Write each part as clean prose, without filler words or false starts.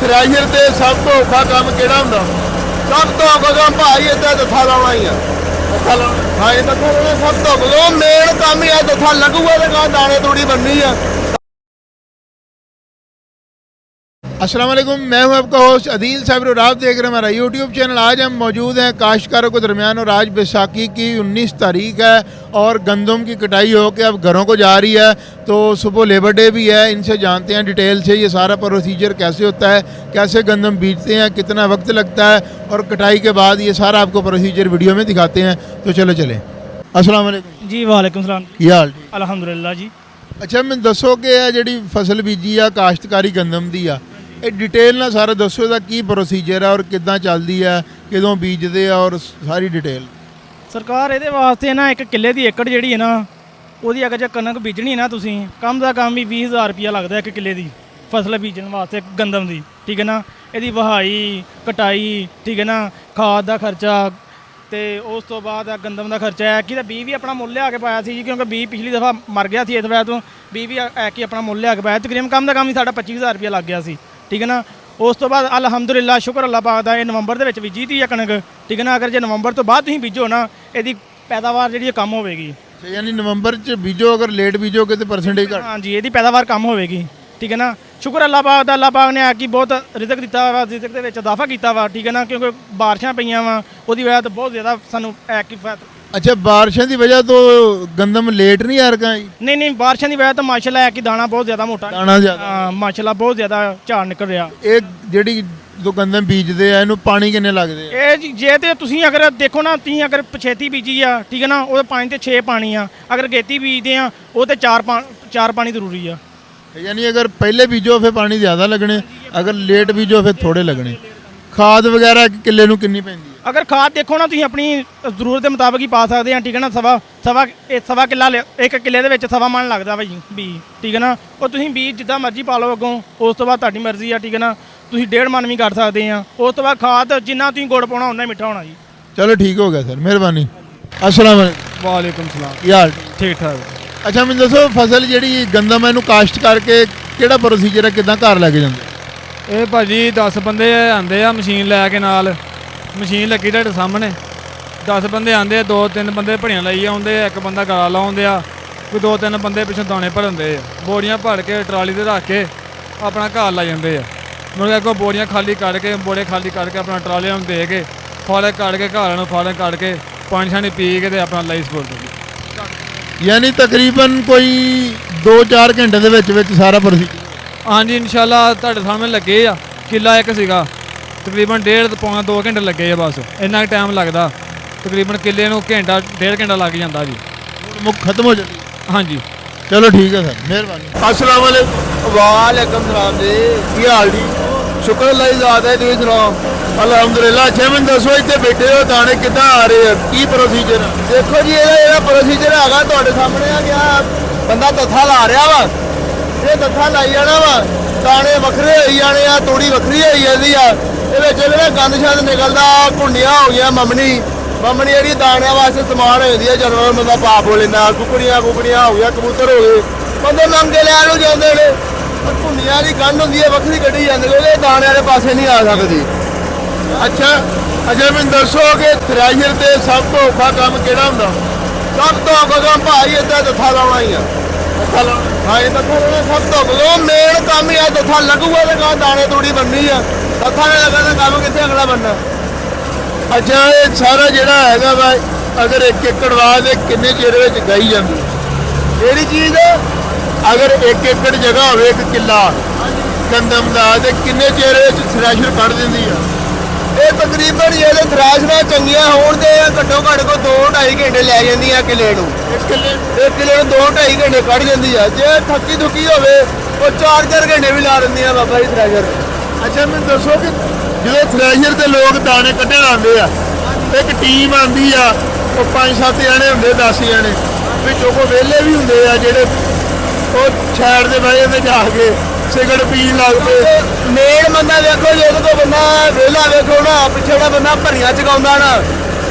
Thresher ਤੇ ਸਭ ਤੋਂ ਔਖਾ ਕੰਮ ਕਿਹੜਾ ਹੁੰਦਾ? ਸਭ ਤੋਂ ਔਖਾ ਕੰਮ ਭਾਈ ਇੱਦਾਂ ਦੱਥਾ ਲਾਉਣਾ ਹੀ ਆ। ਦੱਥਾ ਲਾਉਣਾ, ਹਾਂ ਇਹ ਦੱਥਾ ਲਾਉਣਾ ਸਭ ਤੋਂ ਔਖਾ ਮੇਨ ਕੰਮ ਹੀ ਆ। ਦੱਥਾ ਲੱਗੂਗਾ ਤੇ ਕਾ ਦਾਣੇ ਤੂੜੀ बननी है। अस्सलाम वालेकुम, मैं हूं आपका होस्ट अदील साबिर और आप देख रहे हैं हमारा यूट्यूब चैनल। आज हम मौजूद हैं काश्तकारों के दरमियान और आज बैसाखी की 19 तारीख है और गंदम की कटाई होकर अब घरों को जा रही है। तो सुबह लेबर डे भी है, इनसे जानते हैं डिटेल से ये सारा प्रोसीजर कैसे होता है, कैसे गंदम बीजते हैं, कितना वक्त लगता है और कटाई के बाद ये सारा आपको प्रोसीजर वीडियो में दिखाते हैं। तो चलो चलें। अस्सलाम वालेकुम जी। वालेकुम सलाम। की हाल जी? अलहमदुलिल्लाह जी। अच्छा मैं दसो कि जी फसल बीजी आ काश्तकारी गंदम की आ, ਇਹ ਡਿਟੇਲ ਨਾਲ ਸਾਰਾ ਦੱਸੋ ਇਹਦਾ ਕੀ ਪ੍ਰੋਸੀਜਰ ਹੈ ਔਰ ਕਿੱਦਾਂ ਚੱਲਦੀ ਹੈ, ਕਦੋਂ ਬੀਜਦੇ ਆ ਔਰ ਸਾਰੀ ਡਿਟੇਲ। ਸਰਕਾਰ ਇਹਦੇ ਵਾਸਤੇ ਨਾ 1 ਕਿੱਲੇ ਦੀ ਏਕੜ ਜਿਹੜੀ ਹੈ ਨਾ ਉਹਦੀ ਅਗਰ ਜੇ ਕਣਕ ਬੀਜਣੀ ਨਾ ਤੁਸੀਂ ਕੰਮ ਦਾ ਕੰਮ ਵੀ 20,000 ਰੁਪਇਆ ਲੱਗਦਾ 1 ਕਿੱਲੇ ਦੀ ਫਸਲ ਬੀਜਣ ਵਾਸਤੇ ਗੰਦਮ ਦੀ, ਠੀਕ ਹੈ ਨਾ। ਇਹਦੀ ਵਹਾਈ ਕਟਾਈ, ਠੀਕ ਹੈ ਨਾ, ਖਾਦ ਦਾ ਖਰਚਾ ਤੇ ਉਸ ਤੋਂ ਬਾਅਦ ਗੰਦਮ ਦਾ ਖਰਚਾ ਹੈ ਕਿ ਬੀਜ ਵੀ ਆਪਣਾ ਮੁੱਲ ਲਿਆ ਕੇ ਪਾਇਆ ਸੀ ਜੀ, ਕਿਉਂਕਿ ਬੀਜ ਪਿਛਲੀ ਦਫਾ ਮਰ ਗਿਆ ਸੀ। ਇਸ ਵਾਰ ਤੋਂ ਬੀਜ ਵੀ ਐ ਕਿ ਆਪਣਾ ਮੁੱਲ ਲਿਆ ਕੇ ਪਾਇਆ। ਤਕਰੀਬਨ ਕੰਮ ਦਾ ਕੰਮ ਵੀ ਸਾਡਾ 25,000 ਰੁਪਇਆ ਲੱਗ ਗਿਆ ਸੀ, ਠੀਕ ਹੈ ਨਾ। ਉਸ ਤੋਂ ਬਾਅਦ ਅਲਹਮਦੁਲਿਲਾ ਸ਼ੁਕਰ ਅੱਲਾਹ ਪਾਕ ਦਾ ਇਹ ਨਵੰਬਰ ਦੇ ਵਿੱਚ ਬੀਜੀ ਤੀ ਹੈ ਕਣਕ, ਠੀਕ ਹੈ ਨਾ। ਅਗਰ ਜੇ ਨਵੰਬਰ ਤੋਂ ਬਾਅਦ ਤੁਸੀਂ ਬੀਜੋ ਨਾ ਇਹਦੀ ਪੈਦਾਵਾਰ ਜਿਹੜੀ ਕੰਮ ਹੋਵੇਗੀ। ਯਾਨੀ ਨਵੰਬਰ 'ਚ ਬੀਜੋ, ਅਗਰ ਲੇਟ ਬੀਜੋਗੇ ਤਾਂ ਪਰਸੈਂਟੇਜ ਘੱਟ। ਹਾਂਜੀ, ਇਹਦੀ ਪੈਦਾਵਾਰ ਕੰਮ ਹੋਵੇਗੀ, ਠੀਕ ਹੈ ਨਾ। ਸ਼ੁਕਰ ਅੱਲਾਹ ਪਾਕ ਦਾ, ਅੱਲਾਹ ਪਾਕ ਨੇ ਆ ਕਿ ਬਹੁਤ ਰਿਜ਼ਕ ਦਿੱਤਾ ਵਾ, ਰਿਜ਼ਕ ਦੇ ਵਿੱਚ ਇਜ਼ਾਫਾ ਕੀਤਾ ਵਾ, ਠੀਕ ਹੈ ਨਾ। ਕਿਉਂਕਿ ਬਾਰਿਸ਼ਾਂ ਪਈਆਂ ਵਾ ਉਹਦੀ ਵਜ੍ਹਾ ਤੋਂ ਬਹੁਤ ਜ਼ਿਆਦਾ ਸਾਨੂੰ ਕੀ ਫਾਇਦਾ। ਅੱਛਾ, ਬਾਰਿਸ਼ਾਂ ਦੀ ਵਜ੍ਹਾ ਤੋਂ ਗੰਦਮ ਲੇਟ ਨਹੀਂ ਆ ਰਹਾ? ਨਹੀਂ, ਬਾਰਿਸ਼ਾਂ ਦੀ ਵਜ੍ਹਾ ਤੋਂ ਮਾਸ਼ਾਅੱਲਾ ਕਿ ਦਾਣਾ ਬਹੁਤ ਜ਼ਿਆਦਾ ਮੋਟਾ, ਦਾਣਾ ਜ਼ਿਆਦਾ, ਹਾਂ ਮਾਸ਼ਾਅੱਲਾ ਬਹੁਤ ਜ਼ਿਆਦਾ ਝਾੜ ਨਿਕਲ ਰਿਹਾ। ਇਹ ਜਿਹੜੀ ਜੋ ਗੰਦਮ ਬੀਜਦੇ ਆ ਇਹਨੂੰ ਪਾਣੀ ਕਿੰਨੇ ਲੱਗਦੇ ਆ? ਇਹ ਜੇ ਤੇ ਤੁਸੀਂ ਅਗਰ ਦੇਖੋ ਨਾ, ਤੁਸੀਂ ਅਗਰ ਪਛੇਤੀ ਬੀਜੀ ਆ, ਠੀਕ ਹੈ ਨਾ, ਉਹਦੇ ਪਾਣੀ ਤੇ 6 ਪਾਣੀ ਆ। ਅਗਰ ਗੇਤੀ ਬੀਜਦੇ ਆ ਉਹ ਤੇ 4 ਪਾਣੀ ਜ਼ਰੂਰੀ ਆ। यानी अगर पहले बीजो फिर पानी ज़्यादा लगने, अगर लेट बीजो फिर थोड़े लगने। खाद वगैरह किले नूं कितनी पैंदी है? अगर खाद देखो ना तुसीं अपनी ਜ਼ਰੂਰਤ ਦੇ ਮੁਤਾਬਕ ਹੀ ਪਾ ਸਕਦੇ ਆ, ਠੀਕ ਹੈ ਨਾ। ਸਵਾ ਕਿੱਲਾ 1 ਕਿੱਲੇ ਦੇ ਵਿੱਚ 1.25 ਮਣ ਲੱਗਦਾ ਭਾਈ ਬੀਜ, ਠੀਕ ਹੈ ਨਾ। ਉਹ ਤੁਸੀਂ ਬੀਜ ਜਿੱਦਾਂ ਮਰਜ਼ੀ ਪਾ ਲਓ ਅੱਗੋਂ, ਉਸ ਤੋਂ ਬਾਅਦ ਤੁਹਾਡੀ ਮਰਜ਼ੀ ਆ, ਠੀਕ ਹੈ ਨਾ। ਤੁਸੀਂ 1.5 ਮਣ ਵੀ ਕਰ ਸਕਦੇ ਆ। ਉਸ ਤੋਂ ਬਾਅਦ ਖਾਦ ਜਿੰਨਾ ਤੁਸੀਂ ਗੁੜ ਪਾਉਣਾ ਉਨਾ ਹੀ ਮਿੱਠਾ ਹੋਣਾ ਜੀ। चलो ठीक हो गया सर, मेहरबानी। अस्सलाम वालेकुम। ਵਾਲੇਕੁਮ ਸਲਾਮ। ਕੀ ਹਾਲ? ਠੀਕ ਠਾਕ। ਅੱਛਾ ਮੈਨੂੰ ਦੱਸੋ, ਫਸਲ ਜਿਹੜੀ ਗੰਦਮ ਇਹਨੂੰ ਕਾਸ਼ਤ ਕਰਕੇ ਕਿਹੜਾ ਪ੍ਰੋਸੀਜਰ ਹੈ, ਕਿੱਦਾਂ ਘਰ ਲੈ ਕੇ ਜਾਂਦੇ? ਇਹ ਭਾਜੀ 10 ਬੰਦੇ ਆਉਂਦੇ ਆ ਮਸ਼ੀਨ ਲੈ ਕੇ, ਨਾਲ ਮਸ਼ੀਨ ਲੱਗੀ ਤੁਹਾਡੇ ਸਾਹਮਣੇ। 10 ਬੰਦੇ ਆਉਂਦੇ ਆ, 2-3 ਬੰਦੇ ਭੜੀਆਂ ਲਈ ਆਉਂਦੇ ਆ, 1 ਬੰਦਾ ਗਲਾ ਲਾਉਂਦੇ ਆ, ਕੋਈ 2-3 ਬੰਦੇ ਪਿੱਛੋਂ ਦਾਣੇ ਭਰਦੇ ਆ। ਬੋਰੀਆਂ ਭਰ ਕੇ ਟਰਾਲੀ ਤੇ ਰੱਖ ਕੇ ਆਪਣਾ ਘਰ ਲੈ ਜਾਂਦੇ ਆ। ਮੁੜ ਕੇ ਅੱਗੋਂ ਬੋਰੀਆਂ ਖਾਲੀ ਕਰਕੇ, ਬੋਰੇ ਖਾਲੀ ਕਰਕੇ ਆਪਣਾ ਟਰਾਲੀਆਂ ਨੂੰ ਦੇ ਕੇ ਫਾੜੇ ਕੱਢ ਕੇ ਘਰਾਂ ਨੂੰ ਫਾੜੇ ਕੱਢ ਕੇ ਪਾਣੀ ਛਾਣੀ ਪੀ ਕੇ ਤੇ ਆਪਣਾ ਲਾਈ ਸਪੋਰਟ। ਯਾਨੀ ਤਕਰੀਬਨ ਕੋਈ 2-4 ਘੰਟੇ ਦੇ ਵਿੱਚ ਸਾਰਾ ਪ੍ਰੋਸੀਜਰ? ਹਾਂਜੀ ਇਨਸ਼ਾਅੱਲਾ ਤੁਹਾਡੇ ਸਾਹਮਣੇ ਲੱਗੇ ਆ। ਕਿੱਲਾ ਇੱਕ ਸੀਗਾ, ਤਕਰੀਬਨ 1.5 ਤੋਂ ਪੌਣਾ 2 ਘੰਟੇ ਲੱਗੇ ਆ, ਬਸ ਇੰਨਾ ਕੁ ਟਾਈਮ ਲੱਗਦਾ। ਤਕਰੀਬਨ ਕਿੱਲੇ ਨੂੰ ਘੰਟਾ 1.5 ਘੰਟਾ ਲੱਗ ਜਾਂਦਾ ਜੀ, ਮੁੱਕ ਖਤਮ ਹੋ ਜਾਂਦੀ। ਹਾਂਜੀ ਚਲੋ ਠੀਕ ਹੈ ਸਰ, ਮਿਹਰਬਾਨੀ। अस्सलाम वालेकुम। वालेकुम सलाम जी। ਕੀ ਹਾਲ ਜੀ? ਸ਼ੁਕਰ ਅੱਲਾਹ ਦੀ ਜ਼ਾਤ ਹੈ, ਤੁਸੀਂ ਸੁਣਾਓ? ਅਲਹਮਦੁਲਿਲਾ। ਅੱਛਾ ਮੈਨੂੰ ਦੱਸੋ, ਇੱਥੇ ਬੈਠੇ ਹੋ, ਦਾਣੇ ਕਿੱਦਾਂ ਆ ਰਹੇ ਆ, ਕੀ ਪ੍ਰੋਸੀਜਰ? ਦੇਖੋ ਜੀ ਇਹਦਾ ਜਿਹੜਾ ਪ੍ਰੋਸੀਜਰ ਹੈਗਾ ਤੁਹਾਡੇ ਸਾਹਮਣੇ ਆ ਗਿਆ। ਬੰਦਾ ਦੱਥਾ ਲਾ ਰਿਹਾ ਵਾ, ਇਹ ਦੱਥਾ ਲਾਈ ਜਾਣਾ ਵਾ, ਦਾਣੇ ਵੱਖਰੇ ਹੋਈ ਜਾਣੇ ਆ, ਤੂੜੀ ਵੱਖਰੀ ਹੋਈ ਜਾਂਦੀ ਆ। ਇਹ ਵਿੱਚ ਜਿਹੜਾ ਗੰਦ ਸ਼ੰਦ ਨਿਕਲਦਾ, ਘੁੰਡੀਆਂ ਹੋ ਗਈਆਂ, ਮਮਣੀ ਜਿਹੜੀ ਦਾਣਿਆਂ ਵਾਸਤੇ ਇਸਤੇਮਾਲ ਹੋ ਜਾਂਦੀ ਹੈ, ਜਾਨਵਰ ਬੰਦਾ ਪਾਪ ਹੋ ਲੈਂਦਾ। ਕੁਕੜੀਆਂ ਹੋ ਗਈਆਂ, ਕਬੂਤਰ ਹੋ ਗਏ, ਬੰਦੇ ਨੰਗੇ ਲੈਣ ਨੂੰ ਜਾਂਦੇ ਨੇ। ਘੁੰਡੀਆਂ ਦੀ ਗੰਢ ਹੁੰਦੀ ਹੈ, ਵੱਖਰੀ ਕੱਢੀ ਜਾਂਦੀ, ਉਹਦੇ ਦਾਣੇ ਵਾਲੇ ਪਾਸੇ ਨਹੀਂ ਆ ਸਕਦੀ। ਅੱਛਾ ਮੈਨੂੰ ਦੱਸੋ ਕਿ ਥ੍ਰੈਸ਼ਰ ਤੇ ਸਭ ਤੋਂ ਔਖਾ ਕੰਮ ਕਿਹੜਾ ਹੁੰਦਾ? ਸਭ ਤੋਂ ਔਖਾ ਕੰਮ ਭਾਈ ਇੱਦਾਂ ਦੱਥਾ ਲਾਉਣਾ ਹੀ ਆ। ਦੱਥਾ ਲਾਉਣਾ, ਹਾਂ ਇਹ ਦੱਥਾ ਲਾਉਣਾ ਸਭ ਤੋਂ ਔਖਾ ਮੇਨ ਕੰਮ ਹੀ ਆ। ਦੱਥਾ ਲੱਗੂਗਾ ਤੇ ਕਾ ਦਾਣੇ ਤੂੜੀ ਬਣਨੀ ਆ। ਦੱਥਾ ਨਹੀਂ ਲੱਗਾ ਤਾਂ ਕੰਮ ਕਿੱਥੇ ਅਗਲਾ ਬਣਨਾ। ਅੱਛਾ ਇਹ ਸਾਰਾ ਜਿਹੜਾ ਹੈਗਾ ਵਾ, ਅਗਰ 1 ਏਕੜ ਬਾਅਦ ਕਿੰਨੇ ਚਿਰ ਵਿੱਚ ਗਾਈ ਜਾਂਦੀ? ਕਿਹੜੀ ਚੀਜ਼? ਅਗਰ 1 ਏਕੜ ਜਗ੍ਹਾ ਹੋਵੇ 1 ਕਿੱਲਾ ਗੰਦਮ ਦਾ, ਤੇ ਕਿੰਨੇ ਚਿਰ ਵਿੱਚ ਥ੍ਰੈਸ਼ਰ ਕੱਢ ਦਿੰਦੀ ਆ? ਇਹ ਤਕਰੀਬਨ ਜੇ ਥ੍ਰੈਸ਼ਰਾਂ ਚੰਗੀਆਂ ਹੋਣ ਤੇ ਘੱਟੋ ਘੱਟ ਕੋ 2-2.5 ਘੰਟੇ ਲੈ ਜਾਂਦੀਆਂ ਕਿੱਲੇ ਨੂੰ। 1 ਕਿੱਲੇ ਨੂੰ 2-2.5 ਘੰਟੇ ਕੱਢ ਜਾਂਦੀ ਆ। ਜੇ ਥੱਕੀ ਦੁੱਕੀ ਹੋਵੇ ਉਹ 4-4 ਘੰਟੇ ਵੀ ਲਾ ਦਿੰਦੀਆਂ ਬਾਬਾ ਜੀ ਥ੍ਰੈਸ਼ਰ। ਅੱਛਾ ਮੈਨੂੰ ਦੱਸੋ ਕਿ ਜਦੋਂ ਥ੍ਰੈਸ਼ਰ ਤੇ ਲੋਕ ਦਾਣੇ ਕੱਢਣ ਆਉਂਦੇ ਆ, ਇੱਕ ਟੀਮ ਆਉਂਦੀ ਆ, ਉਹ 5-7 ਜਣੇ ਹੁੰਦੇ, 10 ਜਣੇ ਵਿੱਚੋਂ ਕੋ ਵਿਹਲੇ ਵੀ ਹੁੰਦੇ ਆ ਜਿਹੜੇ ਉਹ ਛੈੜ ਦੇ ਬਹਿ ਜਾਂਦੇ ਜਾ ਕੇ ਸਿਗਰਟ ਪੀਣ ਲੱਗ ਪਏ। ਮੇਨ ਬੰਦਾ ਵੇਖੋ, ਜੇ ਕੋਈ ਬੰਦਾ ਵਿਹਲਾ ਵੇਖੋ ਨਾ, ਪਿੱਛੇ ਜਿਹੜਾ ਬੰਦਾ ਭਰੀਆਂ ਚਗਾਉਂਦਾ ਨਾ,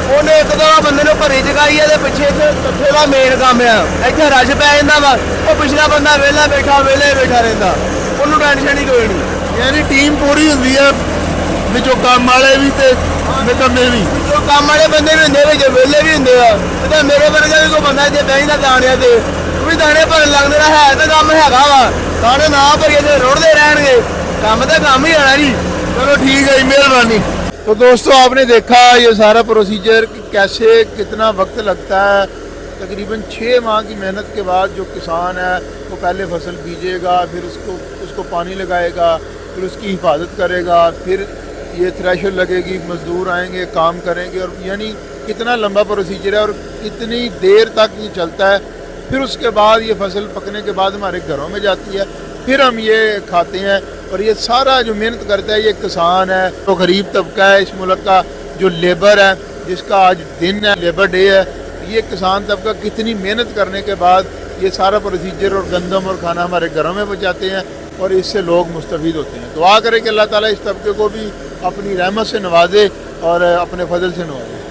ਉਹਨੇ 1-2 ਬੰਦੇ ਨੂੰ ਭਰੀ ਚਗਾਈ ਹੈ ਤੇ ਪਿੱਛੇ ਕੱਠੇ ਦਾ ਮੇਨ ਕੰਮ ਆ। ਇੱਥੇ ਰਸ਼ ਪੈ ਜਾਂਦਾ ਵਾ, ਉਹ ਪਿਛਲਾ ਬੰਦਾ ਵਿਹਲਾ ਬੈਠਾ ਰਹਿੰਦਾ, ਉਹਨੂੰ ਟੈਨਸ਼ਨ ਹੀ ਕੋਈ ਨਹੀਂ। यानी टीम पूरी होंगी है ਵਿੱਚੋਂ ਕੰਮ ਵਾਲੇ ਵੀ ਤੇ ਨਿਕੰਮੇ ਵੀ ਵਿੱਚੋਂ ਕੰਮ ਵਾਲੇ ਬੰਦੇ ਵੀ ਹੁੰਦੇ ਵਿੱਚ ਵਿਹਲੇ ਵੀ ਹੁੰਦੇ ਆ ਤੇ ਮੇਰੇ ਵਰਗਾ ਵੀ ਕੋਈ ਬੰਦਾ ਜੇ ਬੈਂਦਾ ਦਾਣਿਆਂ ਤੇ ਉਹ ਵੀ ਦਾਣੇ ਭਰਨ ਲੱਗਦੇ ਨਾ ਹੈ ਤਾਂ ਕੰਮ ਹੈਗਾ ਵਾ ਦਾਣੇ ਨਾ ਭਰੀਏ ਤੇ ਰੁੜਦੇ ਰਹਿਣਗੇ ਕੰਮ ਤਾਂ ਕੰਮ ਹੀ ਆਣਾ ਜੀ चलो ठीक है मेहरबानी। तो दोस्तों आपने देखा ये सारा प्रोसीजर कि कैसे कितना वक्त लगता है। तकरीबन 6 माह की मेहनत के बाद जो किसान है वो पहले फसल बीजेगा, फिर उसको पानी लगाएगा, फिर उसकी हिफाजत करेगा, फिर ये थ्रेशर लगेगी, मज़दूर आएंगे, काम करेंगे, और यानी कितना लंबा प्रोसीजर है और कितनी देर तक ये चलता है। फिर उसके बाद ये फसल पकने के बाद हमारे घरों में जाती है, फिर हम ये खाते हैं। और ये सारा जो मेहनत करता है ये किसान है, तो गरीब तबका है इस मुल्क का, जो लेबर है जिसका आज दिन है, लेबर डे है, ये किसान तबका कितनी मेहनत करने के बाद ये सारा प्रोसीजर और गंदम और खाना हमारे घरों में पहुँचाते हैं और इससे लोग मुस्तफ़ीद होते हैं। दुआ करें कि अल्लाह ताला इस तबके को भी अपनी रहमत से नवाजे और अपने फजल से नवाजे।